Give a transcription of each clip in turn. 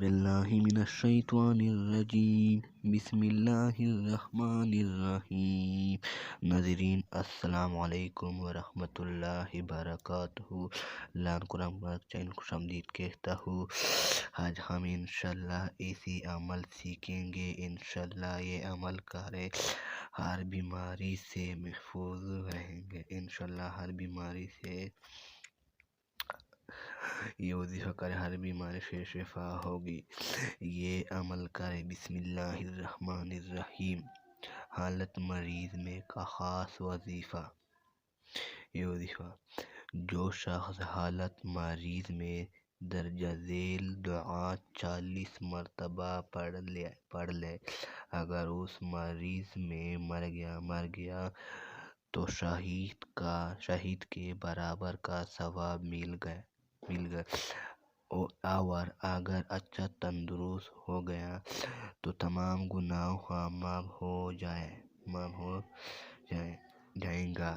باللہ من الشیطان الرجیم بسم اللہ الرحمن الرحیم۔ ناظرین السلام علیکم ورحمۃ اللہ وبرکاتہ۔ لان قرآن پاک چینل خوش آمدید کہتا ہوں۔ آج ہم انشاءاللہ اسی عمل سیکھیں گے۔ انشاءاللہ یہ عمل کرے ہر بیماری سے محفوظ رہیں گے۔ انشاءاللہ ہر بیماری سے یہ وظیفہ کرے ہر بیماری سے شفا ہوگی۔ یہ عمل کرے۔ بسم اللہ الرحمن الرحیم۔ حالت مریض میں کا خاص وظیفہ۔ یہ وظیفہ جو شخص حالت مریض میں درجہ ذیل دعا 40 مرتبہ پڑھ لے، اگر اس مریض میں مر گیا تو شہید کے برابر کا ثواب مل گیا، اور اگر اچھا تندرست ہو گیا تو تمام گناہ معاف ہو جائیں گا۔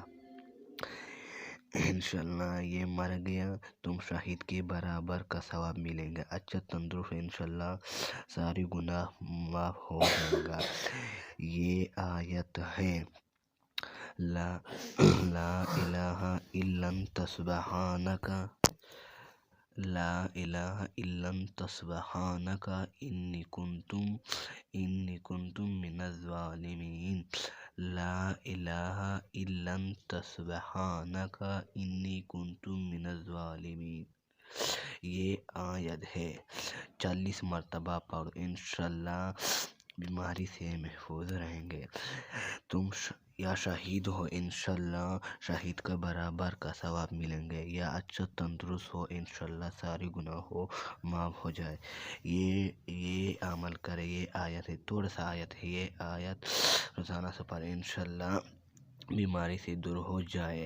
انشاءاللہ یہ مر گیا تم شہید کے برابر کا ثواب ملے گا۔ اچھا تندرست انشاءاللہ ساری گناہ معاف ہو جائیں گا۔ یہ آیت ہے لا الہ الا انت سبحانک، لا الہ الا انت سبحانک انی کنت من الظالمین، لا الہ الا انت سبحانک انی کنت من الظالمین۔ یہ آیت ہے 40 مرتبہ پڑھو، انشاءاللہ بیماری سے محفوظ رہیں گے۔ تم یا شہید ہو انشاءاللہ شہید کا برابر کا ثواب ملیں گے، یا اچھا تندرست ہو انشاءاللہ ساری گناہ معاف ہو جائے۔ یہ عمل کرے۔ یہ آیت ہے، تھوڑا سا آیت ہے، یہ آیت روزانہ سے پڑھے انشاءاللہ بیماری سے دور ہو جائے۔